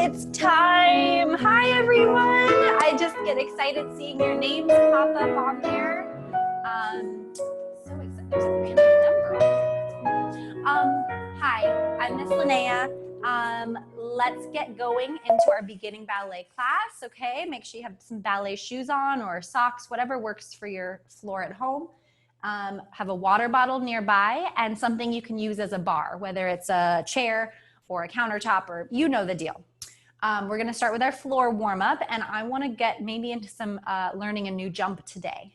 It's time. Hi, everyone. I just get excited seeing your names pop up on there. So excited. There's a random number. Hi, I'm Miss Linnea. Let's get going into our beginning ballet class, okay? Make sure you have some ballet shoes on or socks, whatever works for your floor at home. Have a water bottle nearby and something you can use as a bar, whether it's a chair or a countertop, or you know the deal. We're gonna start with our floor warm-up, and I wanna get maybe into some learning a new jump today.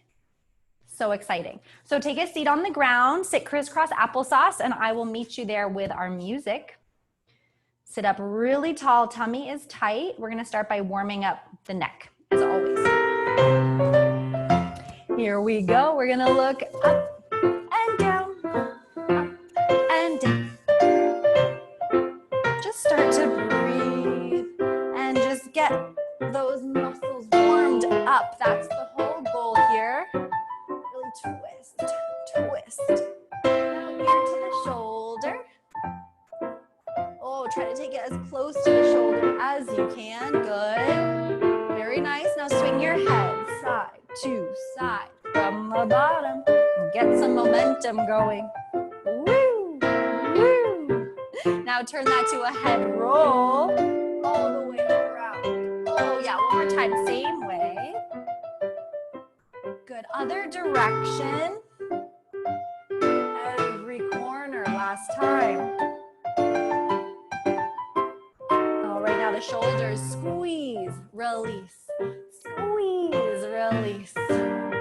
So exciting. So take a seat on the ground, sit crisscross applesauce, and I will meet you there with our music. Sit up really tall, tummy is tight. We're gonna start by warming up the neck, as always. Here we go, we're gonna look up and down, up and down. Just start to breathe and just get those muscles warmed up. That's the whole goal here. Really twist, twist. Now here to the shoulder. Oh, try to take it as close to the shoulder as you can. Good. Very nice. Now swing your head side to side from the bottom. Get some momentum going. Woo! Woo! Now turn that to a head roll all the way around. Oh yeah, one more time, same way. Good, other direction. Every corner, last time. All right, now the shoulders, squeeze, release, squeeze, release.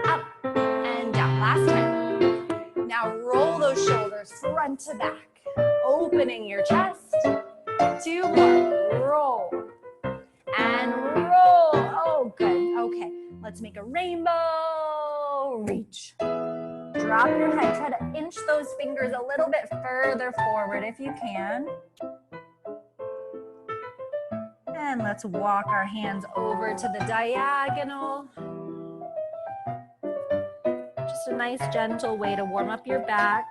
Up and down, last time. Now roll those shoulders front to back. Opening your chest. Two more. Roll. And roll. Oh, good. Okay. Let's make a rainbow. Reach. Drop your head. Try to inch those fingers a little bit further forward if you can. And let's walk our hands over to the diagonal. Just a nice, gentle way to warm up your back.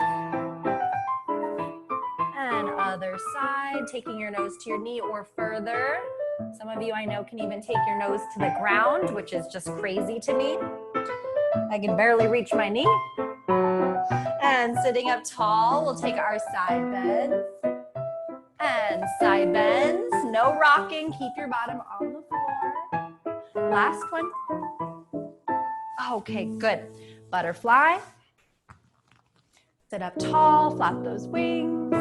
And other side, taking your nose to your knee or further. Some of you I know can even take your nose to the ground, which is just crazy to me. I can barely reach my knee. And sitting up tall, we'll take our side bends. And side bends, no rocking, keep your bottom on the floor. Last one. Okay, good. Butterfly. Sit up tall, flap those wings.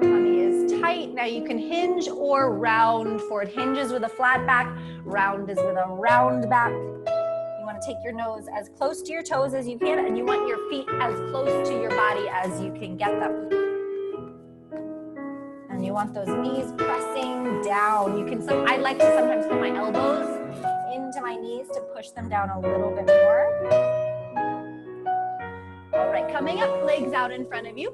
Tummy is tight. Now you can hinge or round forward. Hinge is with a flat back, round is with a round back. You want to take your nose as close to your toes as you can, and you want your feet as close to your body as you can get them. And you want those knees pressing down. You can. I like to sometimes put my elbows into my knees to push them down a little bit more. All right, coming up, legs out in front of you.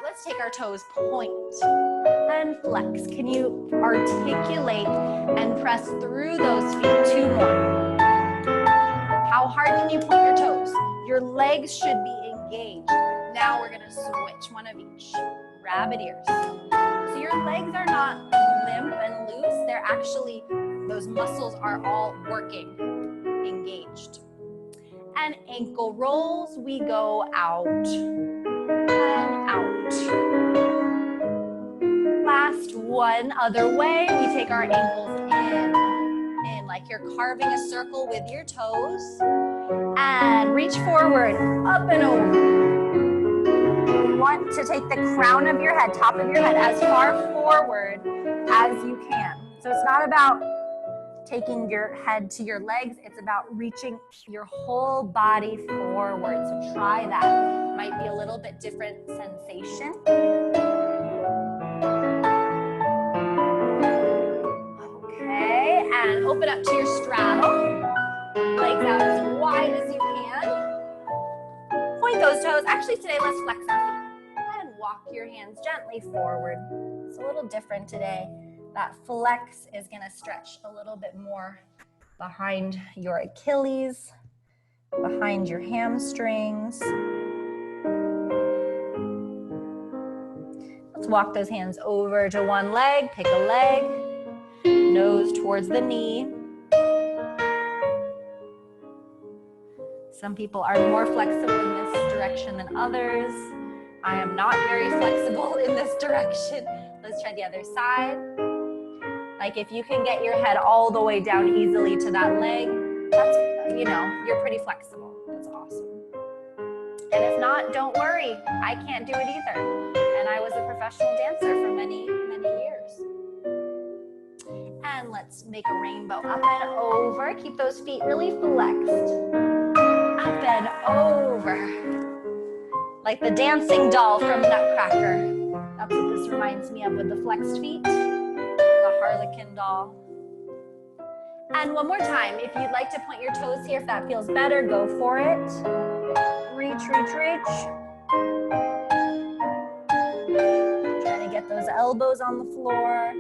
Let's take our toes point and flex. Can you articulate and press through those feet? Two more. How hard can you point your toes? Your legs should be engaged. Now we're gonna switch, one of each. Rabbit ears. So your legs are not limp and loose. They're actually, those muscles are all working, engaged. And ankle rolls, we go out and out. Last one, other way, we take our ankles in, like you're carving a circle with your toes. And reach forward, up and over. You want to take the crown of your head, top of your head, as far forward as you can. So it's not about taking your head to your legs, it's about reaching your whole body forward. So try that. Might be a little bit different sensation. Okay, and open up to your straddle. Legs out as wide as you can. Point those toes. Actually today, let's flex our feet. And walk your hands gently forward. It's a little different today. That flex is gonna stretch a little bit more behind your Achilles, behind your hamstrings. Let's walk those hands over to one leg, pick a leg, nose towards the knee. Some people are more flexible in this direction than others. I am not very flexible in this direction. Let's try the other side. Like if you can get your head all the way down easily to that leg, that's, you know, you're pretty flexible. That's awesome. And if not, don't worry. I can't do it either. And I was a professional dancer for many, many years. And let's make a rainbow up and over. Keep those feet really flexed. Up and over. Like the dancing doll from Nutcracker. That's what this reminds me of with the flexed feet. The Harlequin doll. And one more time, if you'd like to point your toes here, if that feels better, go for it. Reach, reach, reach. Trying to get those elbows on the floor.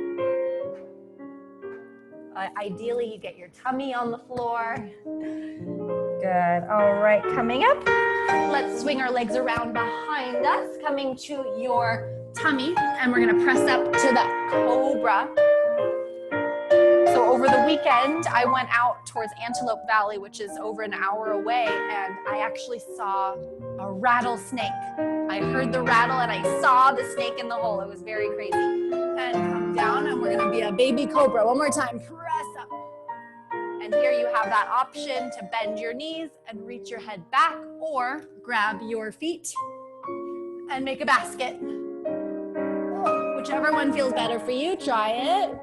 Ideally, you get your tummy on the floor. Good. All right, coming up. Let's swing our legs around behind us, coming to your tummy, and we're gonna press up to the cobra. So over the weekend, I went out towards Antelope Valley, which is over an hour away, and I actually saw a rattlesnake. I heard the rattle and I saw the snake in the hole. It was very crazy. And come down, and we're gonna be a baby cobra. One more time, press up. And here you have that option to bend your knees and reach your head back, or grab your feet and make a basket. Whichever one feels better for you, try it.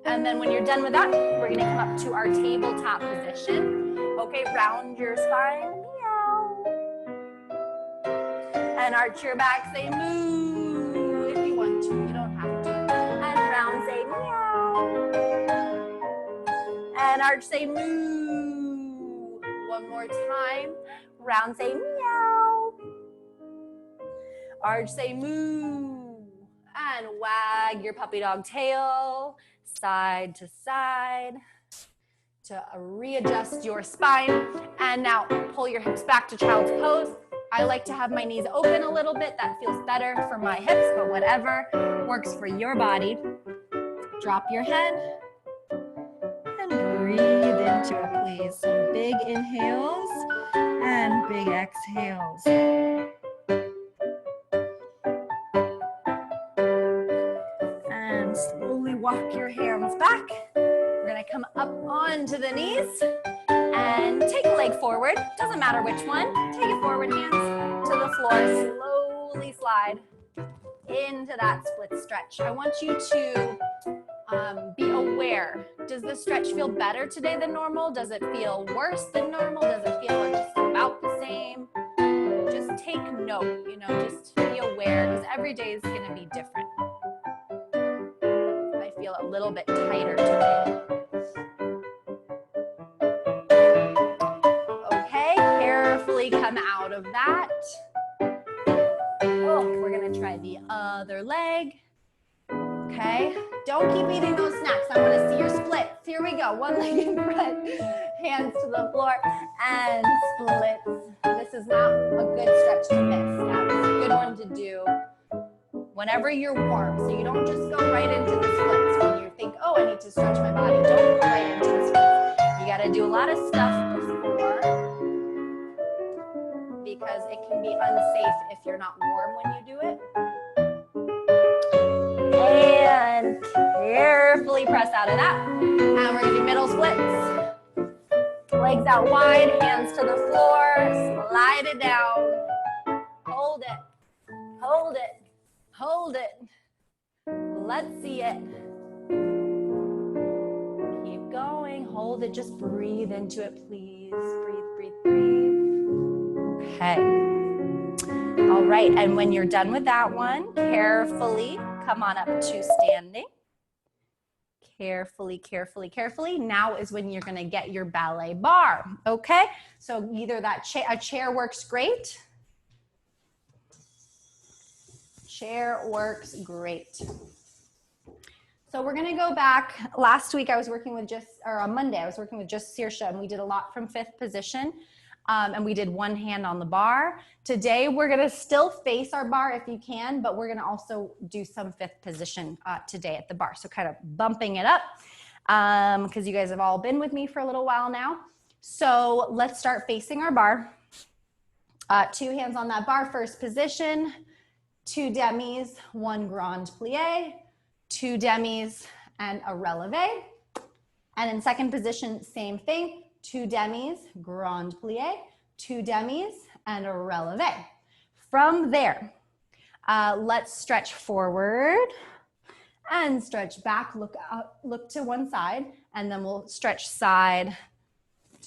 And then when you're done with that, we're gonna come up to our tabletop position. Okay, round your spine, meow. And arch your back, say moo if you want to, you don't have to. And round, say meow. And arch, say moo. One more time, round, say meow. Arch, say moo. And wag your puppy dog tail. Side to side to readjust your spine. And now pull your hips back to child's pose. I like to have my knees open a little bit. That feels better for my hips, but whatever works for your body. Drop your head and breathe into it, please. Some big inhales and big exhales. Slowly walk your hands back. We're gonna come up onto the knees and take a leg forward. Doesn't matter which one. Take it forward, hands to the floor. Slowly slide into that split stretch. I want you to be aware. Does this stretch feel better today than normal? Does it feel worse than normal? Does it feel just about the same? Just take note, you know, just be aware, because every day is gonna be different. Feel a little bit tighter today. Okay, carefully come out of that. Oh, we're gonna try the other leg. Okay, don't keep eating those snacks. I wanna see your splits. Here we go, one leg in front, hands to the floor, and splits. This is not a good stretch to miss. That's a good one to do whenever you're warm, so you don't just go right into the splits when you think, oh, I need to stretch my body. Don't go right into the splits. You gotta do a lot of stuff before, because it can be unsafe if you're not warm when you do it. And carefully press out of that. And we're gonna do middle splits. Legs out wide, hands to the floor, slide it down. Hold it, hold it. Hold it. Let's see it. Keep going. Hold it. Just breathe into it, please. Breathe, breathe, breathe. Okay. All right. And when you're done with that one, carefully come on up to standing. Carefully, carefully, carefully. Now is when you're going to get your ballet bar. Okay. So either that a chair works great. Chair works great. So we're gonna go back. Last week I was working with on Monday I was working with just Saoirse, and we did a lot from fifth position. And we did one hand on the bar. Today, we're gonna still face our bar if you can, but we're gonna also do some fifth position today at the bar. So kind of bumping it up because you guys have all been with me for a little while now. So let's start facing our bar. 2 hands on that bar, first position, 2 demis, 1 grand plie, 2 demis and a releve. And in second position, same thing, 2 demis, grand plie, 2 demis and a releve. From there, let's stretch forward and stretch back, look to one side, and then we'll stretch side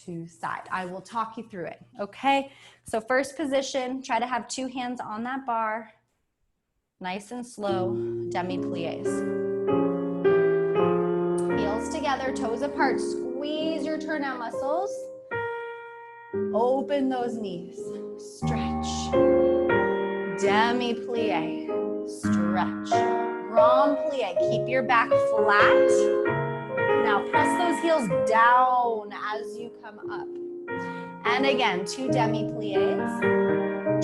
to side. I will talk you through it, okay? So first position, try to have 2 hands on that bar, nice and slow, demi-plies. Heels together, toes apart, squeeze your turnout muscles. Open those knees, stretch, demi-plie, stretch, grand plie, keep your back flat. Now press those heels down as you come up. And again, 2 demi-plies.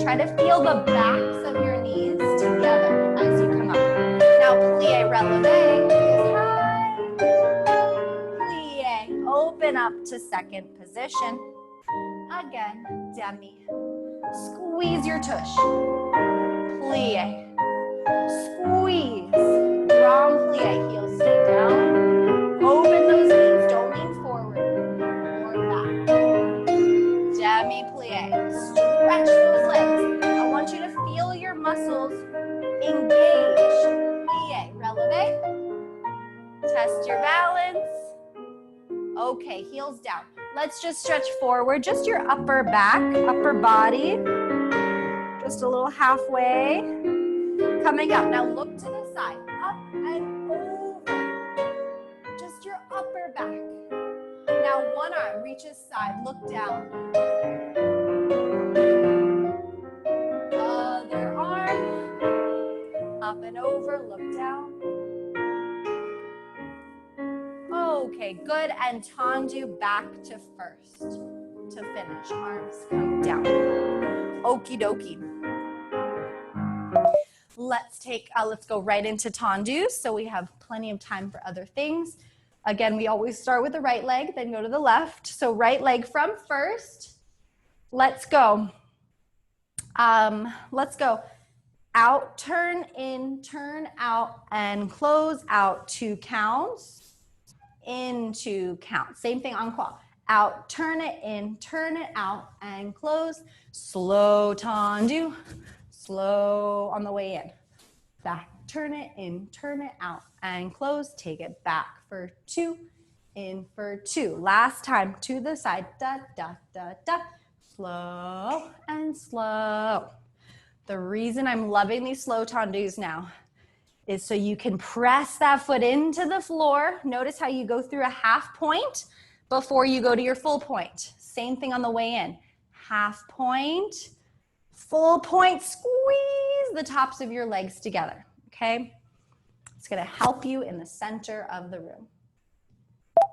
Try to feel the backs of your knees together as you come up. Now plie releve is high. Plie, open up to second position. Again, demi. Squeeze your tush. Plie. Squeeze. Grand plie, heels stay down. Open those knees, don't lean forward or back. Demi-plie, stretch those legs. I want you to feel your muscles engage. Plie, releve. Test your balance. Okay, heels down. Let's just stretch forward, just your upper back, upper body. Just a little halfway. Coming up, now look to the side, up and over. Just your upper back. Now one arm reaches side, look down. Other arm, up and over, look down. Okay, good, and tendu back to first to finish. Arms come down. Okie dokie. Let's go right into tendu, so we have plenty of time for other things. Again, we always start with the right leg, then go to the left. So right leg from first. Let's go. Let's go. Out, turn in, turn out, and close out 2 counts. Into count. Same thing on qua. Out, turn it in, turn it out, and close. Slow tendu. Slow on the way in. Back, turn it in, turn it out, and close. Take it back for 2, in for 2. Last time, to the side, da, da, da, da. Slow and slow. The reason I'm loving these slow tendus now is so you can press that foot into the floor. Notice how you go through a half point before you go to your full point. Same thing on the way in. Half point, full point, squeeze the tops of your legs together, okay? It's gonna help you in the center of the room.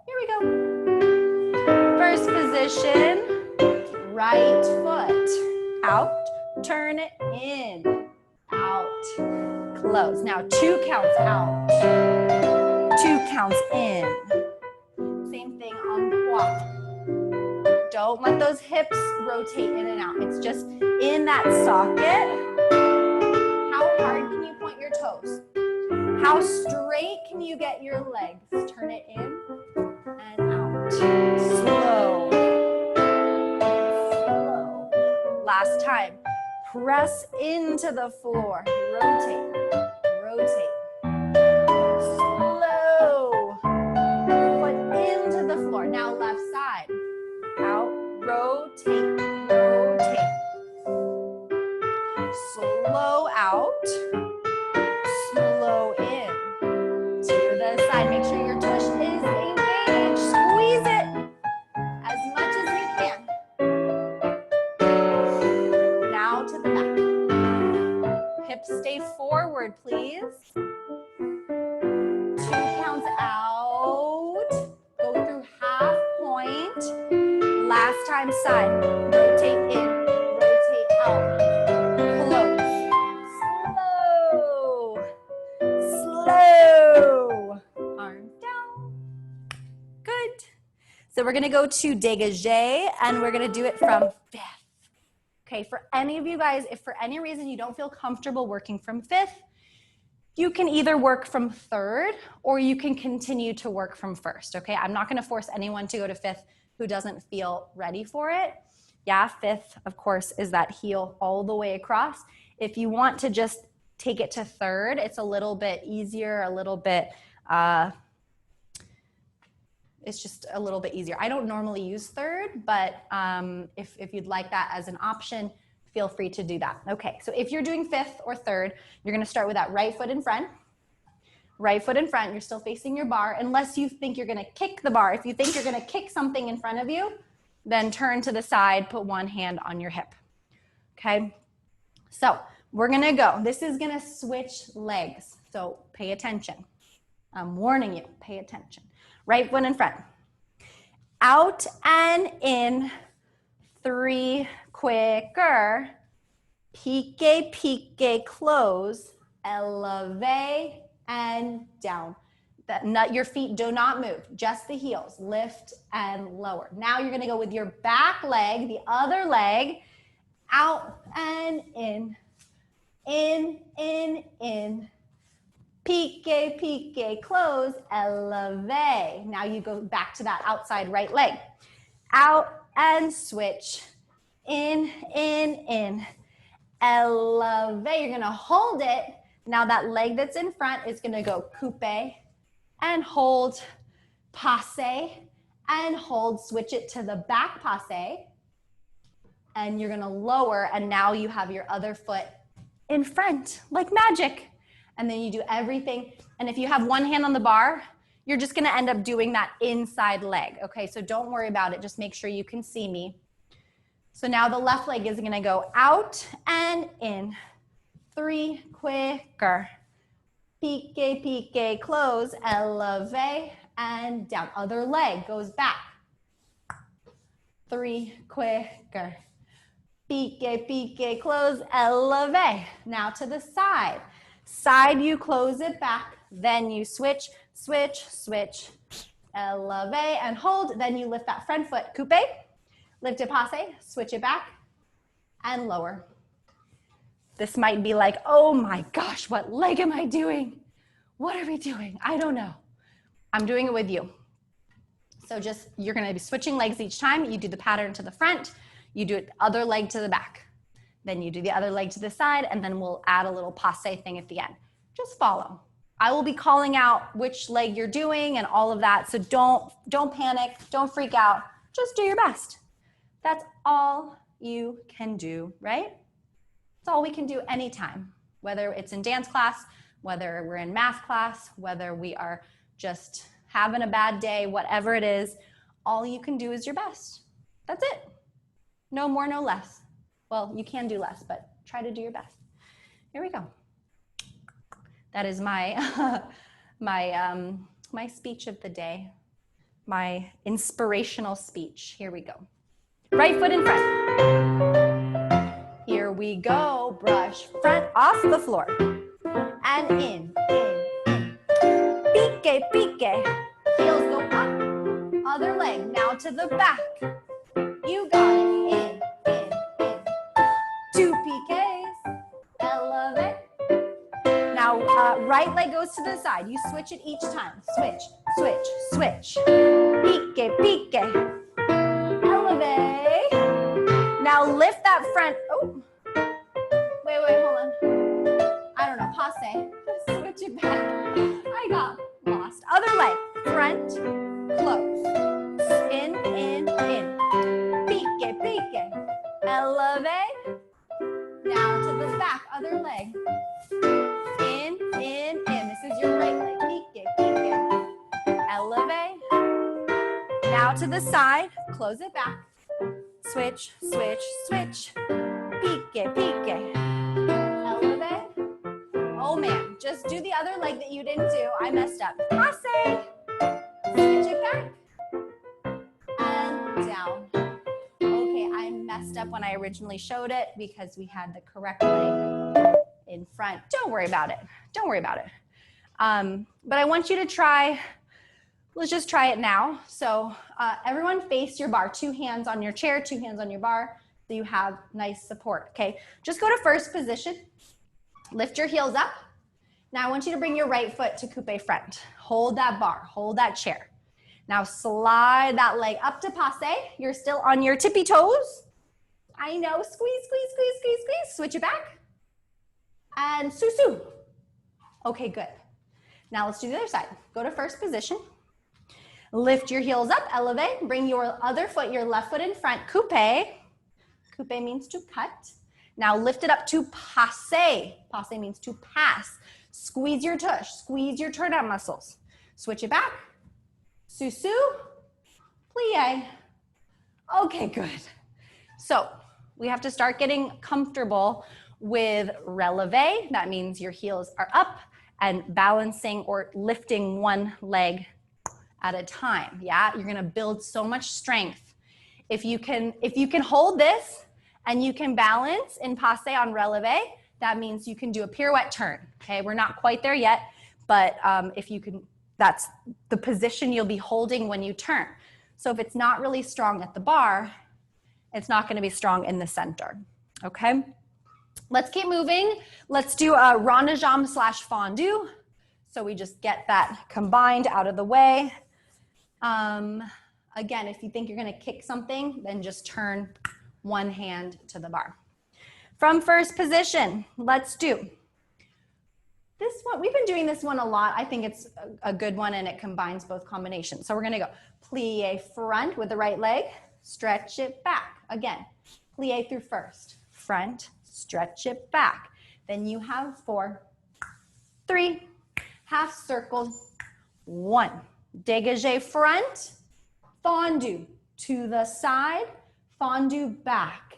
Here we go. First position, right foot out, turn it in, out, close. Now 2 counts out, 2 counts in. Same thing on qua. Don't let those hips rotate in and out. It's just in that socket. How hard can you point your toes? How straight can you get your legs? Turn it in and out. Slow. Slow. Last time. Press into the floor. Rotate. Rotate. Slow. Foot into the floor. Now left side. Out. Rotate. Rotate. Slow out. Slow in. To the side. Make sure your tush is engaged. Squeeze it as much as you can. Now to the back. Hips stay forward, please. 2 counts out. Go through half point. Last time, side. Rotate in, rotate out. Close. Slow. Slow. Arm down. Good. So we're gonna go to dégagé, and we're gonna do it from fifth. Okay, for any of you guys, if for any reason you don't feel comfortable working from fifth, you can either work from third or you can continue to work from first, okay? I'm not gonna force anyone to go to fifth who doesn't feel ready for it. Yeah, fifth, of course, is that heel all the way across. If you want to just take it to third, it's a little bit easier, a little bit, it's just a little bit easier. I don't normally use third, but if you'd like that as an option, feel free to do that. Okay, so if you're doing fifth or third, you're gonna start with that right foot in front. Right foot in front, you're still facing your bar, unless you think you're gonna kick the bar. If you think you're gonna kick something in front of you, then turn to the side, put one hand on your hip, okay? So we're gonna go. This is gonna switch legs, so pay attention. I'm warning you, pay attention. Right foot in front. Out and in, 3, quicker. Pique, pique, close, elevate, and down. Your feet do not move, just the heels. Lift and lower. Now you're gonna go with your back leg, the other leg, out and in, in. Pique, pique, close, elevate. Now you go back to that outside right leg. Out and switch, in, elevate. You're gonna hold it. Now that leg that's in front is gonna go coupe and hold, passe and hold. Switch it to the back passe. And you're gonna lower, and now you have your other foot in front, like magic. And then you do everything. And if you have one hand on the bar, you're just gonna end up doing that inside leg. Okay, so don't worry about it. Just make sure you can see me. So now the left leg is gonna go out and in. 3, quicker. Pique, pique, close, elevate, and down. Other leg goes back. 3, quicker. Pique, pique, close, elevate. Now to the side. Side, you close it back, then you switch, switch, switch, elevate and hold, then you lift that front foot, coupe, lift it passe, switch it back, and lower. This might be like, oh my gosh, what leg am I doing? What are we doing? I don't know. I'm doing it with you. So just, you're gonna be switching legs each time. You do the pattern to the front, you do it other leg to the back. Then you do the other leg to the side, and then we'll add a little passe thing at the end. Just follow. I will be calling out which leg you're doing and all of that, so don't panic, don't freak out. Just do your best. That's all you can do, right? That's all we can do anytime, whether it's in dance class, whether we're in math class, whether we are just having a bad day, whatever it is, all you can do is your best. That's it. No more, no less. Well, you can do less, but try to do your best. Here we go. That is my my speech of the day, my inspirational speech. Here we go. Right foot in front. Here we go. Brush front off the floor. And in. Pique, pique. Heels go up. Other leg. Now to the back. You got it. In. 2 piques, elevate. Now, right leg goes to the side. You switch it each time. Switch, switch, switch. Pique, pique, elevate. Now lift that front. Oh, wait, hold on. I don't know, passe. Switch it back. I got lost. Other leg, front, close. In. Pique, pique, elevate. Now to the back, other leg. In. This is your right leg. Pique, pique. Elevate. Now to the side, close it back. Switch, switch, switch. Pique, pique. Elevate. Oh man, just do the other leg that you didn't do. I messed up. Passe. Switch it back. And down. messed up when I originally showed it because we had the correct leg in front. Don't worry about it. Don't worry about it. But I want you to try, let's just try it now. So everyone face your bar, 2 hands on your chair, 2 hands on your bar, so you have nice support, okay? Just go to first position, lift your heels up. Now I want you to bring your right foot to coupe front. Hold that bar, hold that chair. Now slide that leg up to passe. You're still on your tippy toes. I know, squeeze, squeeze, squeeze, squeeze, squeeze. Switch it back. And su-su. Okay, good. Now let's do the other side. Go to first position. Lift your heels up, elevate. Bring your other foot, your left foot in front, coupe. Coupe means to cut. Now lift it up to passe. Passe means to pass. Squeeze your tush, squeeze your turnout muscles. Switch it back. Su-su, plie. Okay, good. So we have to start getting comfortable with releve. That means your heels are up and balancing or lifting one leg at a time. Yeah, you're gonna build so much strength. If you can hold this and you can balance in passe on releve, that means you can do a pirouette turn. Okay, we're not quite there yet, but if you can, that's the position you'll be holding when you turn. So if it's not really strong at the bar, it's not gonna be strong in the center, okay? Let's keep moving. Let's do a rond de jambe / fondue. So we just get that combined out of the way. Again, if you think you're gonna kick something, then just turn one hand to the bar. From first position, let's do this one. We've been doing this one a lot. I think it's a good one and it combines both combinations. So we're gonna go plie front with the right leg, stretch it back. Again, plie through first, front, stretch it back. Then you have 4, 3, half circle, 1. Dégagé front, fondue to the side, fondue back,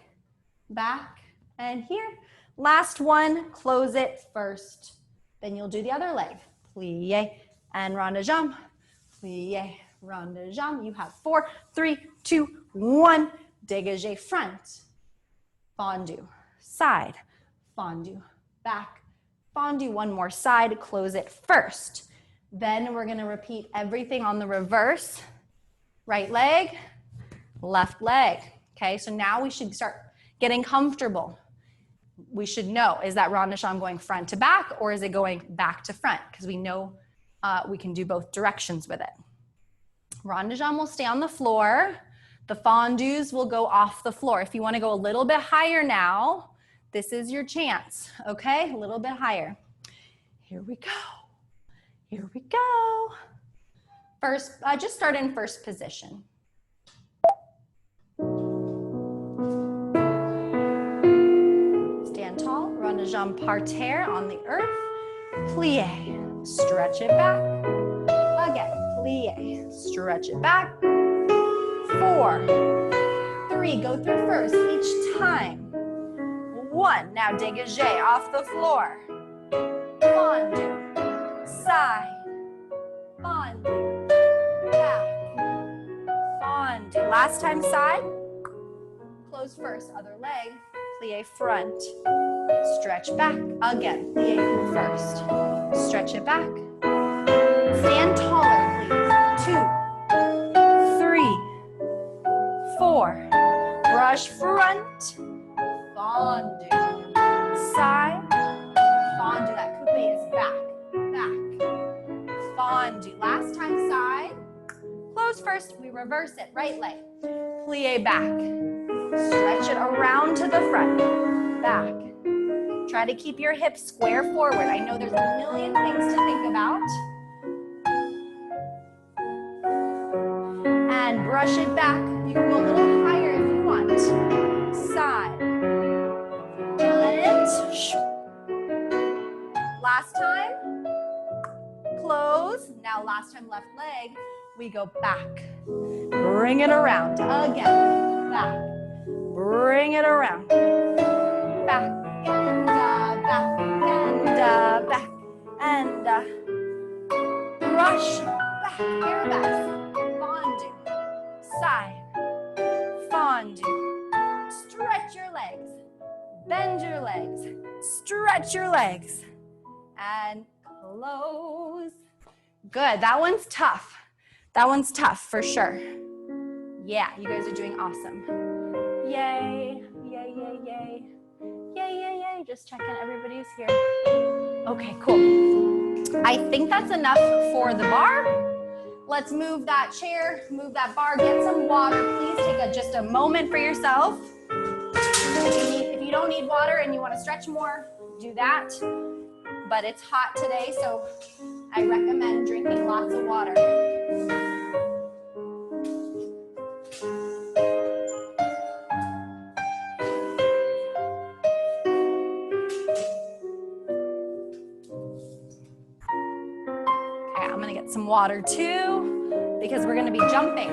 back, and here. Last one, close it first. Then you'll do the other leg. Plie and rond de jambe, plie, rond de jambe. You have 4, 3, 2, 1. Dégagé front, fondue, side, fondue, back, fondue. One more side, close it first. Then we're gonna repeat everything on the reverse. Right leg, left leg. Okay, so now we should start getting comfortable. We should know, is that rond de jambe going front to back or is it going back to front? Because we know we can do both directions with it. Rond de jambe will stay on the floor. The fondues will go off the floor. If you want to go a little bit higher now, this is your chance, okay? A little bit higher. Here we go. Here we go. First, just start in first position. Stand tall, rond de jambe parterre on the earth. Plie, stretch it back. Again, plie, stretch it back. 4, 3, go through first each time. 1, now dégagé off the floor. Fondue, side, fondue, back, fondue. Last time side, close first, other leg, plie front, stretch back. Again, plie through first, stretch it back. Stand taller, please. 2, 3, 4, brush front, fondue, side, fondue, that coupe is back, back, fondue. Last time side, close first, we reverse it, right leg, plie back, stretch it around to the front, back. Try to keep your hips square forward. I know there's a million things to think about. And brush it back. You can go a little higher if you want. Side. And last time. Close. Now last time left leg. We go back. Bring it around. Again. Back. Bring it around. Back. And back. And back. And brush back. Arabesque. Fondue. Side, fondue, stretch stretch your legs, bend your legs, stretch your legs, and close. Good, that one's tough. That one's tough for sure. Yeah, you guys are doing awesome. Yay, yay, yay, yay. Yay, yay, yay, just checking everybody's here. Okay, cool. I think that's enough for the bar. Let's move that chair, move that bar, get some water. Please take just a moment for yourself. If you don't need water and you want to stretch more, do that. But it's hot today, so I recommend drinking lots of water. Okay, I'm gonna get some water too, because we're gonna be jumping.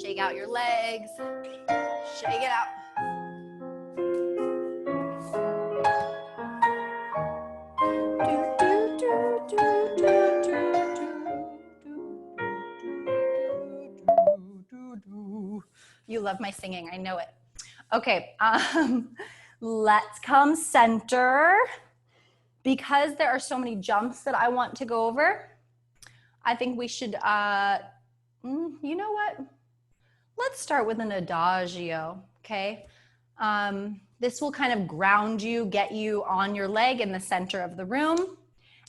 Shake out your legs, shake it out. You love my singing, I know it. Okay, let's come center. Because there are so many jumps that I want to go over, I think we should, you know what? Let's start with an adagio, okay? This will kind of ground you, get you on your leg in the center of the room,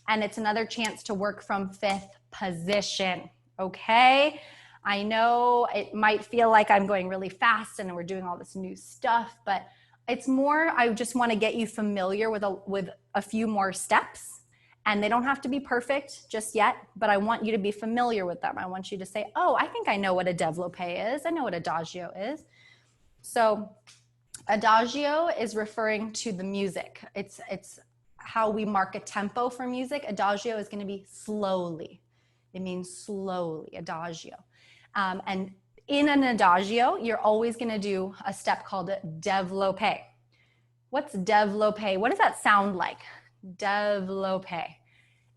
and it's another chance to work from 5th position, okay? I know it might feel like I'm going really fast and we're doing all this new stuff, but it's more, I just want to get you familiar with a few more steps, and they don't have to be perfect just yet, but I want you to be familiar with them. I want you to say, oh, I think I know what a développé is. I know what adagio is. So adagio is referring to the music. It's how we mark a tempo for music. Adagio is going to be slowly. It means slowly, adagio. And in an adagio, you're always going to do a step called développé. What's développé? What does that sound like? Développé.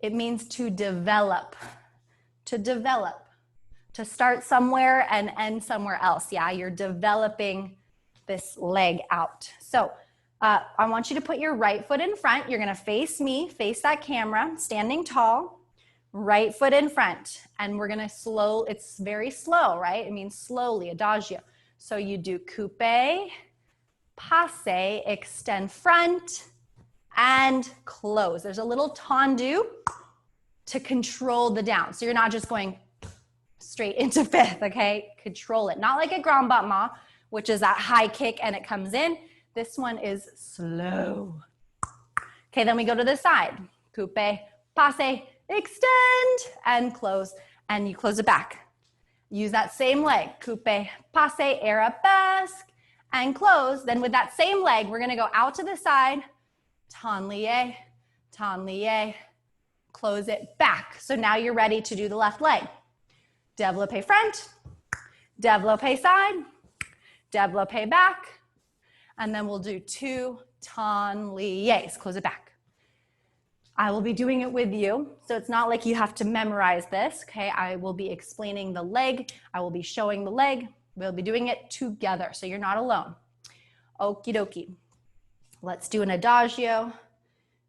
It means to develop, to start somewhere and end somewhere else. Yeah, you're developing this leg out. So I want you to put your right foot in front. You're going to face me, face that camera, standing tall. Right foot in front, and we're gonna it's very slow, right? It means slowly, adagio. So you do coupe, passe, extend front, and close. There's a little tendu to control the down. So you're not just going straight into 5th, okay? Control it. Not like a grand battement, which is that high kick and it comes in. This one is slow. Okay, then we go to the side. Coupe, passe, extend, and close, and you close it back. Use that same leg, coupe, passe, arabesque, and close. Then with that same leg, we're gonna go out to the side, tablier, close it back. So now you're ready to do the left leg. Développé front, développé side, développé back, and then we'll do 2 tabliers. Close it back. I will be doing it with you, so it's not like you have to memorize this, okay? I will be explaining the leg. I will be showing the leg. We'll be doing it together, so you're not alone. Okie dokie. Let's do an adagio,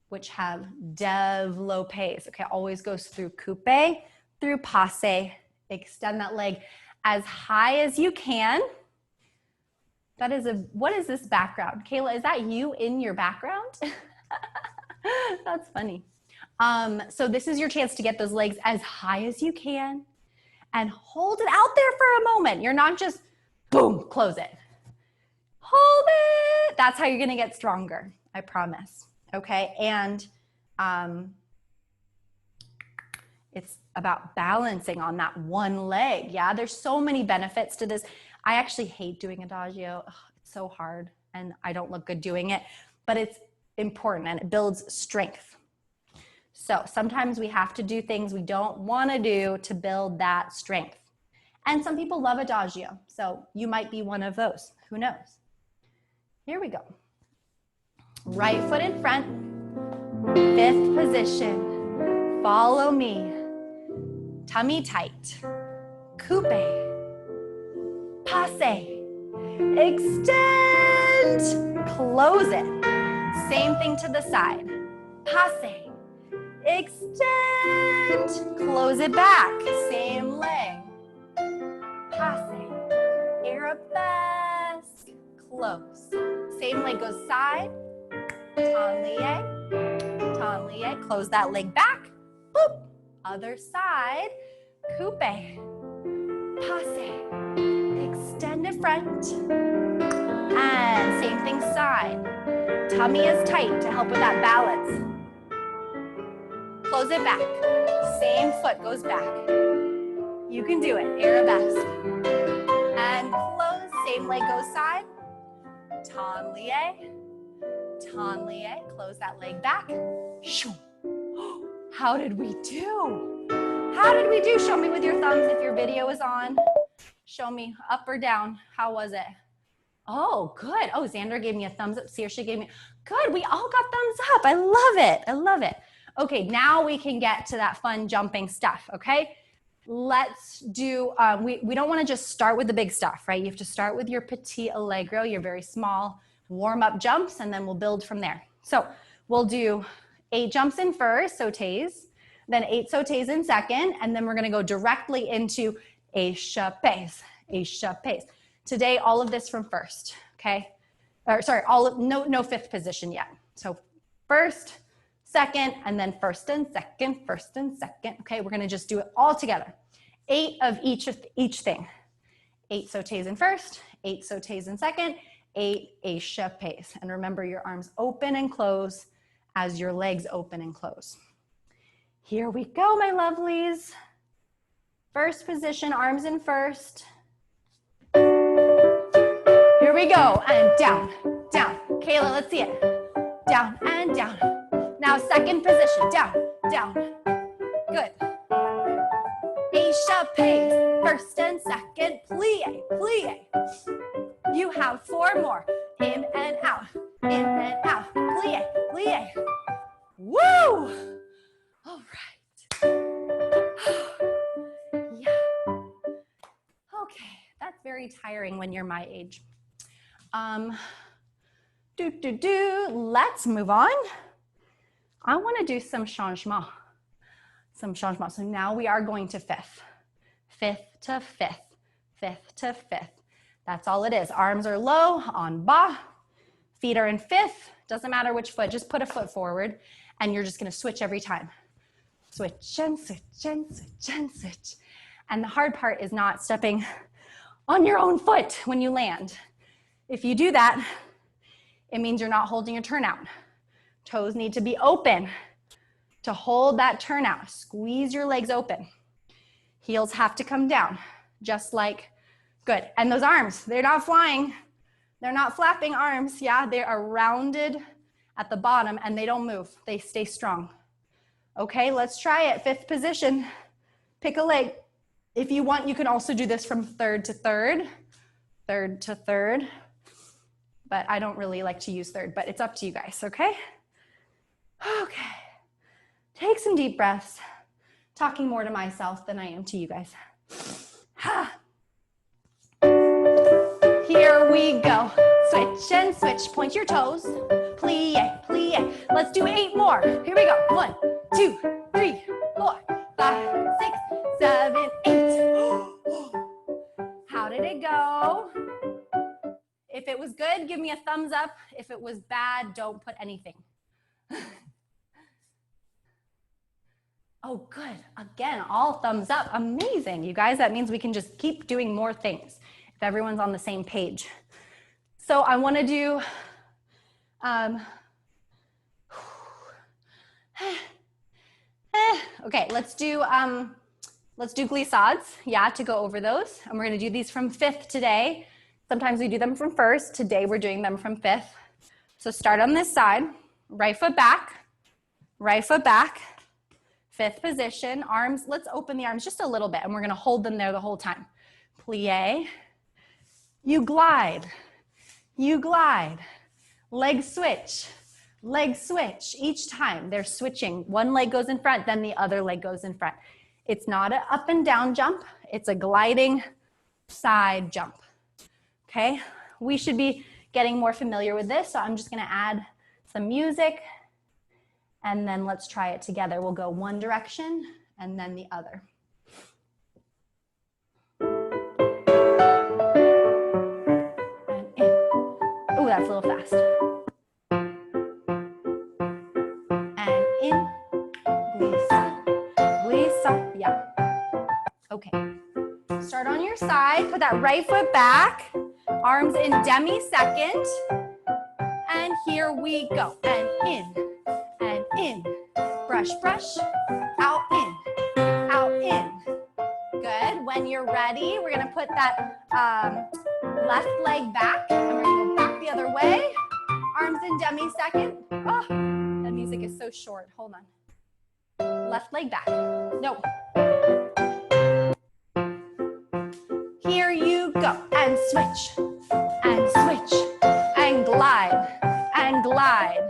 which have développés, okay? Always goes through coupe, through passe. Extend that leg as high as you can. What is this background? Kayla, is that you in your background? That's funny. So this is your chance to get those legs as high as you can and hold it out there for a moment. You're not just, boom, close it. Hold it. That's how you're gonna get stronger, I promise, okay? And it's about balancing on that one leg, yeah? There's so many benefits to this. I actually hate doing adagio. Ugh, it's so hard and I don't look good doing it, but it's important and it builds strength. So sometimes we have to do things we don't want to do to build that strength. And some people love adagio, so you might be one of those. Who knows? Here we go. Right foot in front, 5th position. Follow me. Tummy tight. Coupe. Passe. Extend. Close it. Same thing to the side. Passe. Extend. Close it back. Same leg. Passe. Arabesque. Close. Same leg goes side. Tablier. Tablier. Close that leg back. Boop. Other side. Coupe. Passe. Extend it front. And same thing side. Tummy is tight to help with that balance. Close it back. Same foot goes back. You can do it. Arabesque. And close. Same leg goes side. Tablier. Tablier. Close that leg back. How did we do? How did we do? Show me with your thumbs if your video is on. Show me up or down. How was it? Oh, good. Oh, Xander gave me a thumbs up. Saoirse gave me, good. We all got thumbs up. I love it. I love it. Okay, now we can get to that fun jumping stuff, okay? Let's do, we don't want to just start with the big stuff, right? You have to start with your petit allegro, your very small warm-up jumps, and then we'll build from there. So we'll do 8 jumps in first, sautés, then 8 sautés in second, and then we're going to go directly into échappés, échappés. Today, all of this from first, okay? Or sorry, no fifth position yet. So first, second, and then first and second, okay? We're gonna just do it all together. 8 of each thing. 8 sautés in first, 8 sautés in second, 8 échappés. And remember, your arms open and close as your legs open and close. Here we go, my lovelies. First position, arms in first. Here we go, and down, down. Kayla, let's see it. Down and down. Now second position, down, down. Good. Échappés, first and second, plie, plie. You have 4 more. In and out, plie, plie. Woo! All right. Yeah. Okay, that's very tiring when you're my age. Let's move on. I want to do some changement. So now we are going to fifth. Fifth to fifth. Fifth to fifth. That's all it is. Arms are low, en bas. Feet are in fifth. Doesn't matter which foot. Just put a foot forward, and you're just going to switch every time. Switch and switch and switch and switch. And the hard part is not stepping on your own foot when you land. If you do that, it means you're not holding your turnout. Toes need to be open to hold that turnout. Squeeze your legs open. Heels have to come down, just like, good. And those arms, they're not flying. They're not flapping arms. Yeah, they are rounded at the bottom and they don't move. They stay strong. Okay, let's try it. Fifth position. Pick a leg. If you want, you can also do this from third to third. Third to third. But I don't really like to use third, but it's up to you guys, okay? Okay. Take some deep breaths. Talking more to myself than I am to you guys. Here we go. Switch and switch. Point your toes. Plie, plie. Let's do 8 more. Here we go. 1, 2, 3, 4, 5, 6, 7, 8. How did it go? If it was good, give me a thumbs up. If it was bad, don't put anything. Oh, good. Again, all thumbs up. Amazing, you guys. That means we can just keep doing more things if everyone's on the same page. So I want to do, okay, let's do glissades, yeah, to go over those. And we're going to do these from fifth today. Sometimes we do them from first. Today we're doing them from fifth. So start on this side, right foot back, fifth position, arms, let's open the arms just a little bit and we're gonna hold them there the whole time. Plie, you glide, leg switch, leg switch. Each time they're switching. One leg goes in front, then the other leg goes in front. It's not an up and down jump. It's a gliding side jump. Okay, we should be getting more familiar with this. So I'm just gonna add some music and then let's try it together. We'll go one direction and then the other. And in. Oh, that's a little fast. And in, glissa, glissa, yeah. Okay, start on your side, put that right foot back, arms in demi-second, and here we go, and in, brush, brush, out, in. Good, when you're ready, we're gonna put that left leg back, and we're gonna go back the other way, arms in demi-second. Oh, that music is so short, hold on. Left leg back, no. Here you go, and switch, and glide, and glide.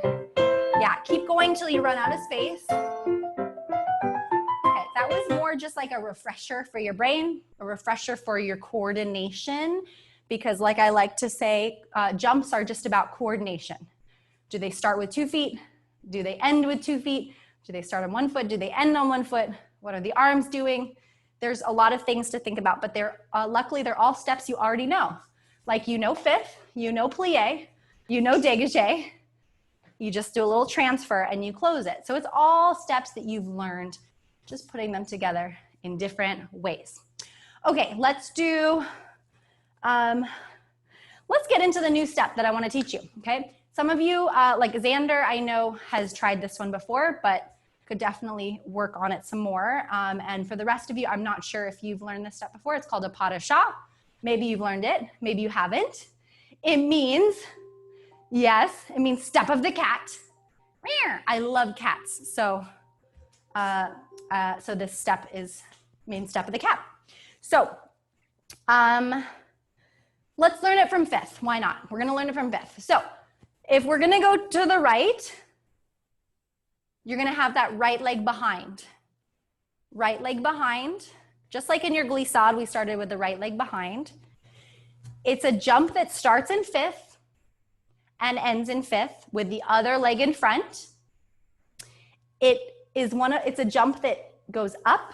Yeah, keep going till you run out of space. Okay, that was more just like a refresher for your brain, a refresher for your coordination, because like I like to say, jumps are just about coordination. Do they start with 2 feet? Do they end with 2 feet? Do they start on 1 foot? Do they end on 1 foot? What are the arms doing? There's a lot of things to think about, but luckily they're all steps you already know. Like you know fifth, you know plie, you know dégagé. You just do a little transfer and you close it. So it's all steps that you've learned, just putting them together in different ways. Okay, let's get into the new step that I want to teach you, okay? Some of you, like Xander, I know has tried this one before, but could definitely work on it some more. And for the rest of you, I'm not sure if you've learned this step before. It's called a pas de chat. Maybe you've learned it, maybe you haven't. It means, yes, it means step of the cat. I love cats. So, so this step means step of the cat. So, let's learn it from fifth. Why not? We're gonna learn it from fifth. So if we're gonna go to the right, you're gonna have that right leg behind. Right leg behind. Just like in your glissade, we started with the right leg behind. It's a jump that starts in fifth and ends in fifth with the other leg in front. It's a jump that goes up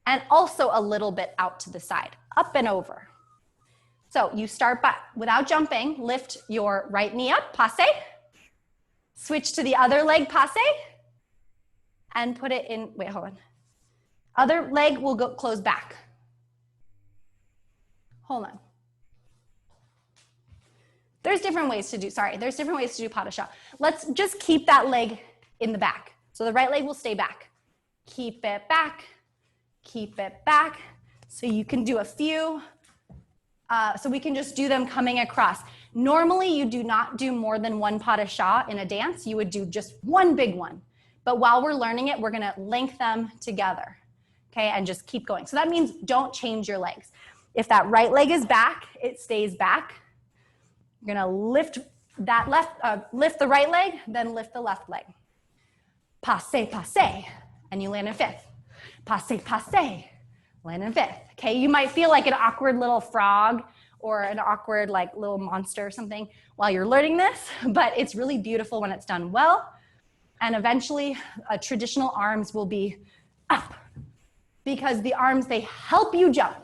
and also a little bit out to the side, up and over. So you start by, without jumping, lift your right knee up, passe. Switch to the other leg, passe. And put it in, wait, hold on. Other leg will go close back. Hold on. There's different ways to do pas de chat. Let's just keep that leg in the back. So the right leg will stay back. Keep it back, keep it back. So you can do a few, so we can just do them coming across. Normally you do not do more than one pas de chat in a dance. You would do just one big one. But while we're learning it, we're gonna link them together, okay? And just keep going. So that means don't change your legs. If that right leg is back, it stays back. You're gonna lift that lift the right leg, then lift the left leg. Passe, passe, and you land in fifth. Passe, passe, land in fifth. Okay, you might feel like an awkward little frog or an awkward like little monster or something while you're learning this, but it's really beautiful when it's done well. And eventually, traditional arms will be up because the arms, they help you jump.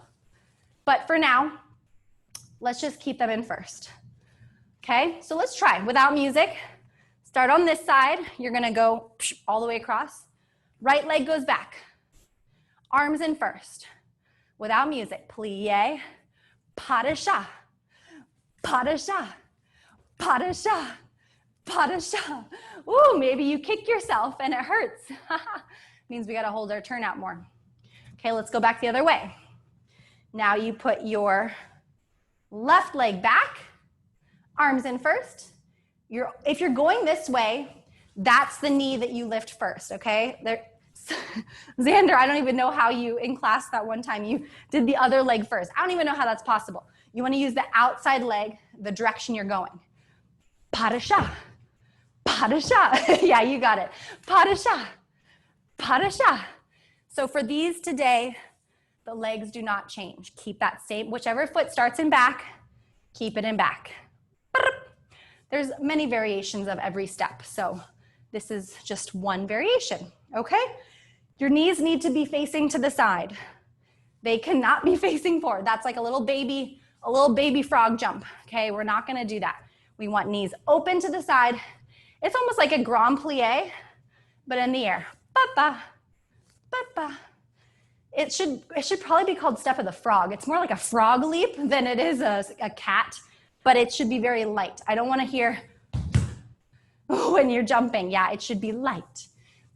But for now, let's just keep them in first. Okay, so let's try without music. Start on this side. You're gonna go all the way across. Right leg goes back. Arms in first. Without music, plie, pas de chat, pas de chat, pas de chat, pas de chat. Ooh, maybe you kick yourself and it hurts. Means we gotta hold our turn out more. Okay, let's go back the other way. Now you put your left leg back, arms in first. If you're going this way, that's the knee that you lift first, okay? Xander, I don't even know how you, in class that one time, you did the other leg first. I don't even know how that's possible. You wanna use the outside leg, the direction you're going. Pas de chat, pas de chat. Yeah, you got it. Pas de chat, pas de chat. So for these today, the legs do not change. Keep that same, whichever foot starts in back, keep it in back. There's many variations of every step. So this is just one variation, okay? Your knees need to be facing to the side. They cannot be facing forward. That's like a little baby frog jump, okay? We're not gonna do that. We want knees open to the side. It's almost like a grand plie, but in the air. Ba-ba, ba-ba. It should probably be called step of the frog. It's more like a frog leap than it is a cat, but it should be very light. I don't wanna hear when you're jumping. Yeah, it should be light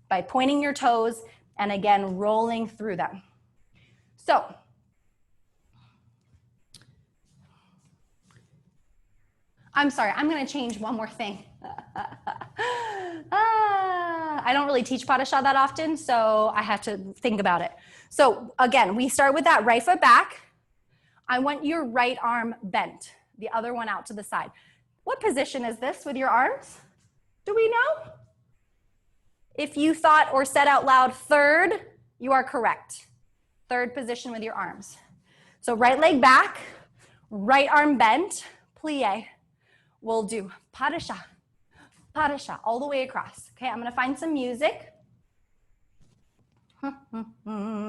by pointing your toes and again, rolling through them. So, I'm sorry, I'm gonna change one more thing. I don't really teach pas de chat that often, so I have to think about it. So again, we start with that right foot back. I want your right arm bent, the other one out to the side. What position is this with your arms? Do we know? If you thought or said out loud third, you are correct. Third position with your arms. So right leg back, right arm bent, plie. We'll do pas de chat, all the way across. Okay, I'm gonna find some music. Pas de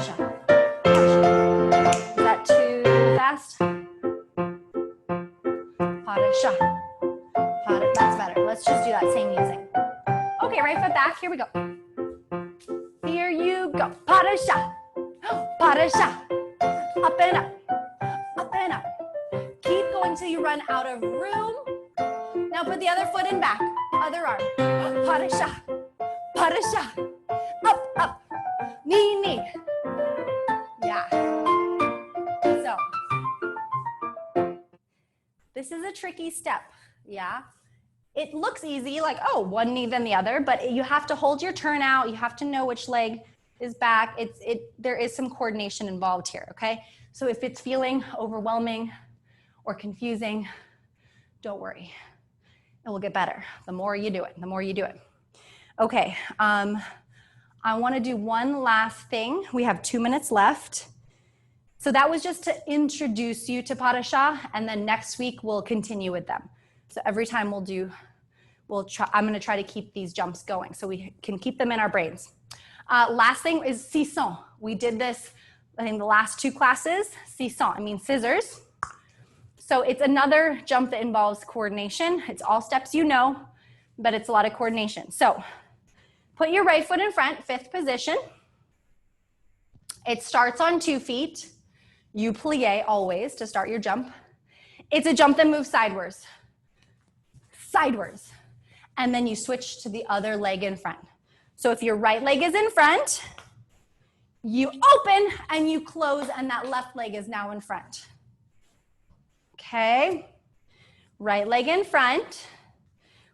chat. Is that too fast? Pas de chat. That's better. Let's just do that same music. Okay, right foot back. Here we go. Here you go. Pas de chat. Pas de chat. Up and up. Up and up. Keep going till you run out of room. Now put the other foot in back. Other arm. Pas de chat. Pas de chat. Up, up. Knee, knee. Yeah. So, this is a tricky step. Yeah. It looks easy, like, oh, one knee then the other, but you have to hold your turn out. You have to know which leg is back. There is some coordination involved here, okay? So if it's feeling overwhelming or confusing, don't worry. It will get better. The more you do it, the more you do it. Okay, I wanna do one last thing. We have 2 minutes left. So that was just to introduce you to pas de chat, and then next week we'll continue with them. So every time I'm gonna try to keep these jumps going so we can keep them in our brains. Last thing is sisson. We did this, I think, the last 2 classes. Sisson, I mean scissors. So it's another jump that involves coordination. It's all steps you know, but it's a lot of coordination. So put your right foot in front, 5th position. It starts on 2 feet. You plie always to start your jump. It's a jump that moves sideways. Sideways. And then you switch to the other leg in front. So if your right leg is in front, you open and you close, and that left leg is now in front. Okay, right leg in front,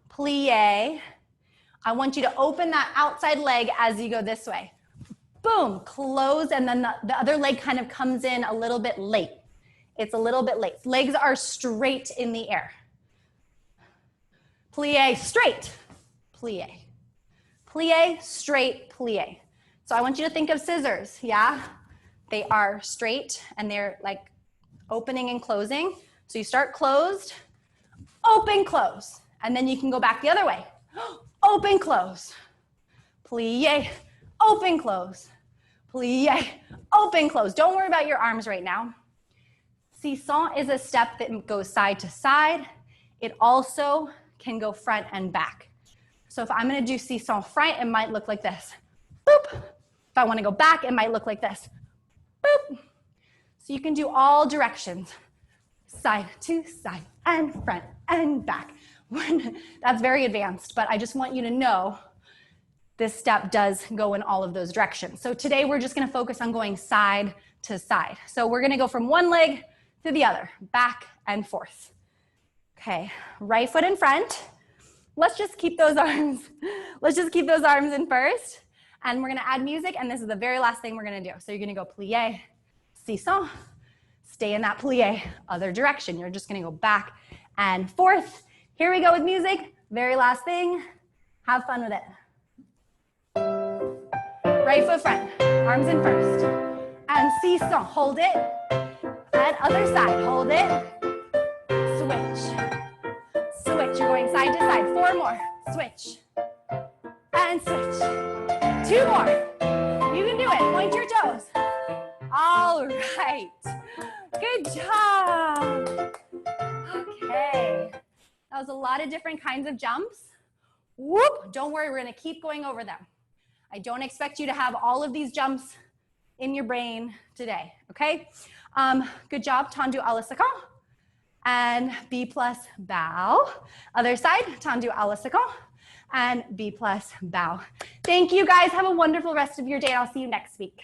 plie. I want you to open that outside leg as you go this way. Boom, close, and then the other leg kind of comes in a little bit late. It's a little bit late. Legs are straight in the air. Plie, straight, plie. Plie, straight, plie. So I want you to think of scissors, yeah? They are straight and they're like opening and closing. So you start closed, open, close. And then you can go back the other way. Open, close. Plie, open, close. Plie, open, close. Don't worry about your arms right now. Sisson is a step that goes side to side. It also can go front and back. So if I'm gonna do sisson front, it might look like this. Boop. If I wanna go back, it might look like this. Boop. So you can do all directions. Side to side and front and back. That's very advanced, but I just want you to know this step does go in all of those directions. So today we're just gonna focus on going side to side. So we're gonna go from one leg to the other, back and forth. Okay, right foot in front. Let's just keep those arms. Let's just keep those arms in first. And we're gonna add music, and this is the very last thing we're gonna do. So you're gonna go plie, sisson, stay in that plie, other direction. You're just gonna go back and forth. Here we go with music. Very last thing, have fun with it. Right foot front, arms in first. And seesaw, hold it. And other side, hold it. Switch. Switch, you're going side to side. 4 more, switch. And switch. 2 more. You can do it, point your toes. All right, good job. Okay, that was a lot of different kinds of jumps. Whoop, don't worry, we're gonna keep going over them. I don't expect you to have all of these jumps in your brain today, okay? Good job, tendu à la seconde. And B plus bow. Other side, tendu à la seconde. And B plus bow. Thank you guys, have a wonderful rest of your day. I'll see you next week.